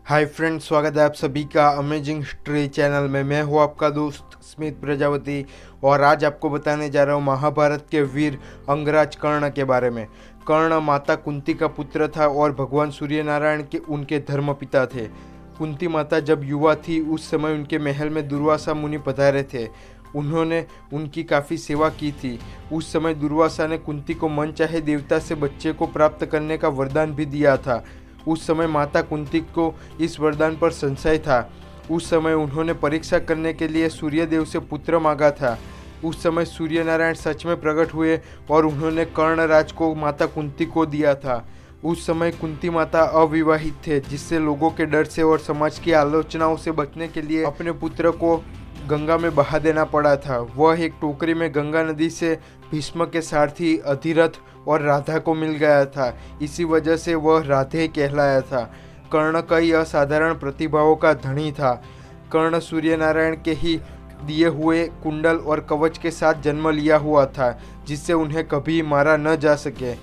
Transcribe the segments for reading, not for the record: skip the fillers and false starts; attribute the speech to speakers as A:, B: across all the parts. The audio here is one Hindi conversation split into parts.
A: हाय फ्रेंड्स, स्वागत है आप सभी का अमेजिंग हिस्ट्री चैनल में। मैं हूँ आपका दोस्त स्मित प्रजापति और आज आपको बताने जा रहा हूँ महाभारत के वीर अंगराज कर्ण के बारे में। कर्ण माता कुंती का पुत्र था और भगवान सूर्य नारायण के उनके धर्मपिता थे। कुंती माता जब युवा थी उस समय उनके महल में दुर्वासा मुनि पधारे थे। उन्होंने उनकी काफ़ी सेवा की थी। उस समय दुर्वासा ने कुंती को मनचाहे देवता से बच्चे को प्राप्त करने का वरदान भी दिया था। उस समय माता कुंती को इस वरदान पर संशय था। उस समय उन्होंने परीक्षा करने के लिए सूर्यदेव से पुत्र मांगा था। उस समय सूर्य नारायण सच में प्रकट हुए और उन्होंने कर्णराज को माता कुंती को दिया था। उस समय कुंती माता अविवाहित थे, जिससे लोगों के डर से और समाज की आलोचनाओं से बचने के लिए अपने पुत्र को गंगा में बहा देना पड़ा था। वह एक टोकरी में गंगा नदी से भीष्म के सारथी अधिरथ और राधा को मिल गया था। इसी वजह से वह राधे कहलाया था। कर्ण कई असाधारण प्रतिभाओं का धनी था। कर्ण सूर्य नारायण के ही दिए हुए कुंडल और कवच के साथ जन्म लिया हुआ था, जिससे उन्हें कभी मारा न जा सके।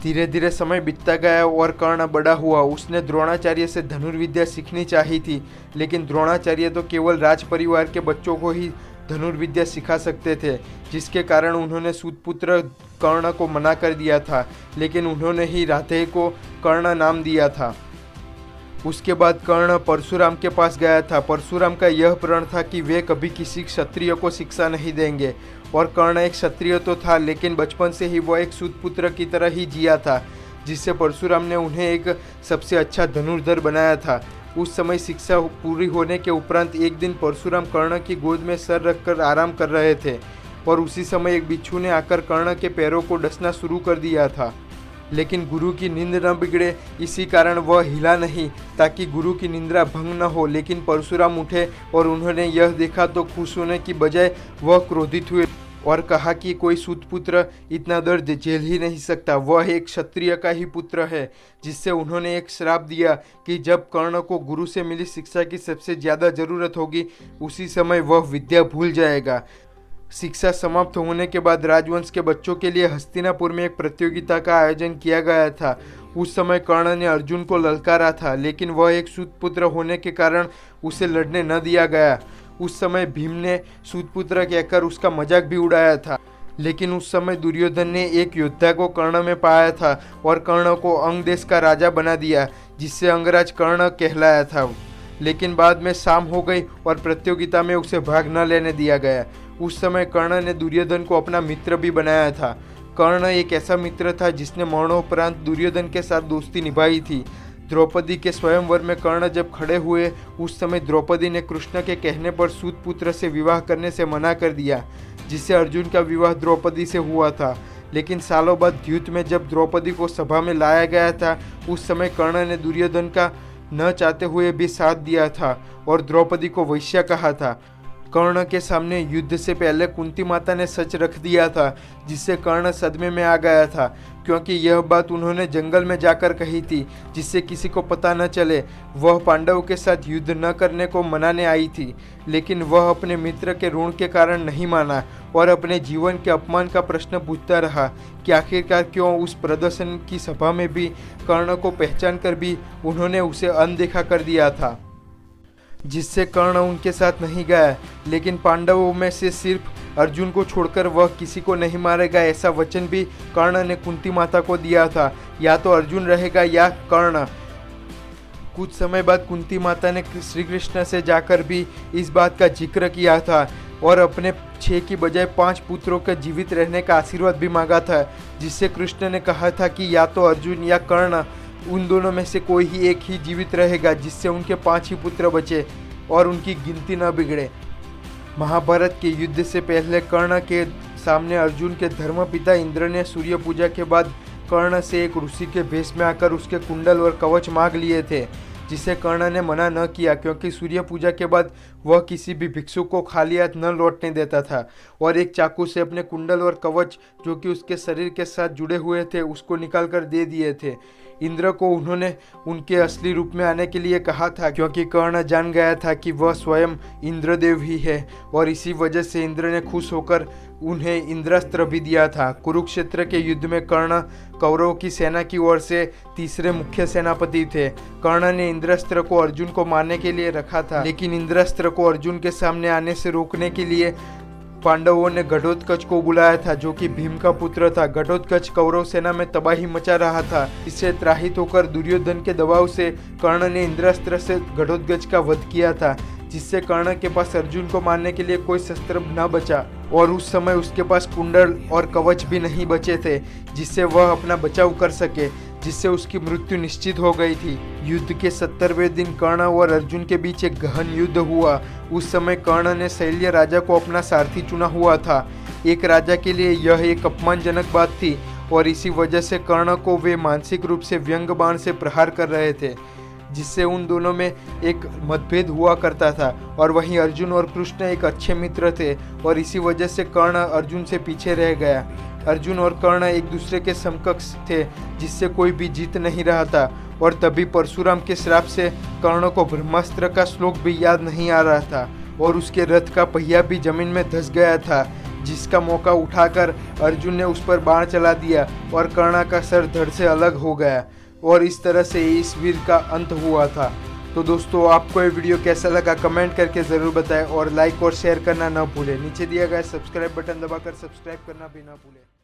A: धीरे धीरे समय बीतता गया और कर्ण बड़ा हुआ। उसने द्रोणाचार्य से धनुर्विद्या सीखनी चाहिए थी, लेकिन द्रोणाचार्य तो केवल राज परिवार के बच्चों को ही धनुर्विद्या सिखा सकते थे, जिसके कारण उन्होंने सूतपुत्र कर्ण को मना कर दिया था। लेकिन उन्होंने ही राधे को कर्ण नाम दिया था। उसके बाद कर्ण परशुराम के पास गया था। परशुराम का यह प्रण था कि वे कभी किसी क्षत्रिय को शिक्षा नहीं देंगे। और कर्ण एक क्षत्रिय तो था, लेकिन बचपन से ही वह एक सूतपुत्र की तरह ही जिया था, जिससे परशुराम ने उन्हें एक सबसे अच्छा धनुर्धर बनाया था। उस समय शिक्षा पूरी होने के उपरांत एक दिन परशुराम कर्ण की गोद में सर रखकर आराम कर रहे थे और उसी समय एक बिच्छू ने आकर कर्ण के पैरों को डसना शुरू कर दिया था। लेकिन गुरु की नींद न बिगड़े, इसी कारण वह हिला नहीं ताकि गुरु की निंद्रा भंग न हो। लेकिन परशुराम उठे और उन्होंने यह देखा तो खुश होने की बजाय वह क्रोधित हुए और कहा कि कोई सूतपुत्र इतना दर्द झेल ही नहीं सकता, वह एक क्षत्रिय का ही पुत्र है। जिससे उन्होंने एक श्राप दिया कि जब कर्ण को गुरु से मिली शिक्षा की सबसे ज़्यादा ज़रूरत होगी, उसी समय वह विद्या भूल जाएगा। शिक्षा समाप्त होने के बाद राजवंश के बच्चों के लिए हस्तिनापुर में एक प्रतियोगिता का आयोजन किया गया था। उस समय कर्ण ने अर्जुन को ललकारा था, लेकिन वह एक सूतपुत्र होने के कारण उसे लड़ने न दिया गया। उस समय भीम ने सूतपुत्र कहकर उसका मजाक भी उड़ाया था। लेकिन उस समय दुर्योधन ने एक योद्धा को कर्ण में पाया था और कर्ण को अंग देश का राजा बना दिया, जिससे अंगराज कर्ण कहलाया था। लेकिन बाद में शाम हो गई और प्रतियोगिता में उसे भाग न लेने दिया गया। उस समय कर्ण ने दुर्योधन को अपना मित्र भी बनाया था। कर्ण एक ऐसा मित्र था जिसने मरणोपरांत दुर्योधन के साथ दोस्ती निभाई थी। द्रौपदी के स्वयंवर में कर्ण जब खड़े हुए, उस समय द्रौपदी ने कृष्ण के कहने पर सूतपुत्र से विवाह करने से मना कर दिया, जिससे अर्जुन का विवाह द्रौपदी से हुआ था। लेकिन सालों बाद युद्ध में जब द्रौपदी को सभा में लाया गया था, उस समय कर्ण ने दुर्योधन का न चाहते हुए भी साथ दिया था और द्रौपदी को वैश्या कहा था। कर्ण के सामने युद्ध से पहले कुंती माता ने सच रख दिया था, जिससे कर्ण सदमे में आ गया था, क्योंकि यह बात उन्होंने जंगल में जाकर कही थी, जिससे किसी को पता न चले। वह पांडवों के साथ युद्ध न करने को मनाने आई थी, लेकिन वह अपने मित्र के ऋण के कारण नहीं माना और अपने जीवन के अपमान का प्रश्न पूछता रहा कि आखिरकार क्यों उस प्रदर्शन की सभा में भी कर्ण को पहचान कर भी उन्होंने उसे अनदेखा कर दिया था, जिससे कर्ण उनके साथ नहीं गया। लेकिन पांडवों में से सिर्फ अर्जुन को छोड़कर वह किसी को नहीं मारेगा, ऐसा वचन भी कर्ण ने कुंती माता को दिया था। या तो अर्जुन रहेगा या कर्ण। कुछ समय बाद कुंती माता ने श्री कृष्ण से जाकर भी इस बात का जिक्र किया था और अपने 6 की बजाय 5 पुत्रों के जीवित रहने का आशीर्वाद भी मांगा था, जिससे कृष्ण ने कहा था कि या तो अर्जुन या कर्ण, उन दोनों में से कोई ही एक ही जीवित रहेगा, जिससे उनके 5 ही पुत्र बचे और उनकी गिनती न बिगड़े। महाभारत के युद्ध से पहले कर्ण के सामने अर्जुन के धर्मपिता इंद्र ने सूर्य पूजा के बाद कर्ण से एक ऋषि के भेष में आकर उसके कुंडल और कवच मांग लिए थे, जिसे कर्ण ने मना न किया, क्योंकि सूर्य पूजा के बाद वह किसी भी भिक्षुक को खाली हाथ न लौटने देता था और एक चाकू से अपने कुंडल और कवच जो कि उसके शरीर के साथ जुड़े हुए थे उसको निकाल कर दे दिए थे। इंद्र को उन्होंने उनके असली रूप में आने के लिए कहा था, क्योंकि कर्ण जान गया था कि वह स्वयं इंद्रदेव ही है और इसी वजह से इंद्र ने खुश होकर उन्हें इंद्रास्त्र भी दिया था। कुरुक्षेत्र के युद्ध में कर्ण कौरवों की सेना की ओर से तीसरे मुख्य सेनापति थे। कर्ण ने इंद्रास्त्र को अर्जुन को मारने के लिए रखा था, लेकिन इंद्रास्त्र को अर्जुन के सामने आने से रोकने के लिए पांडवों ने घटोत्कच को बुलाया था, जो कि भीम का पुत्र था। घटोत्कच कौरव सेना में तबाही मचा रहा था। इससे त्राहित होकर दुर्योधन के दबाव से कर्ण ने इंद्रास्त्र से घटोत्कच का वध किया था, जिससे कर्ण के पास अर्जुन को मारने के लिए कोई शस्त्र न बचा और उस समय उसके पास कुंडल और कवच भी नहीं बचे थे जिससे वह अपना बचाव कर सके, जिससे उसकी मृत्यु निश्चित हो गई थी। युद्ध के 70वें दिन कर्ण और अर्जुन के बीच एक गहन युद्ध हुआ। उस समय कर्ण ने शैल्य राजा को अपना सारथी चुना हुआ था। एक राजा के लिए यह एक अपमानजनक बात थी और इसी वजह से कर्ण को वे मानसिक रूप से व्यंग बाण से प्रहार कर रहे थे, जिससे उन दोनों में एक मतभेद हुआ करता था। और वहीं अर्जुन और कृष्ण एक अच्छे मित्र थे और इसी वजह से कर्ण अर्जुन से पीछे रह गया। अर्जुन और कर्ण एक दूसरे के समकक्ष थे, जिससे कोई भी जीत नहीं रहा था। और तभी परशुराम के श्राप से कर्ण को ब्रह्मास्त्र का श्लोक भी याद नहीं आ रहा था और उसके रथ का पहिया भी जमीन में धंस गया था, जिसका मौका उठाकर अर्जुन ने उस पर बाण चला दिया और कर्ण का सर धड़ से अलग हो गया और इस तरह से इस वीर का अंत हुआ था। तो दोस्तों, आपको ये वीडियो कैसा लगा कमेंट करके ज़रूर बताएं और लाइक और शेयर करना ना भूलें। नीचे दिया गया सब्सक्राइब बटन दबाकर सब्सक्राइब करना भी ना भूलें।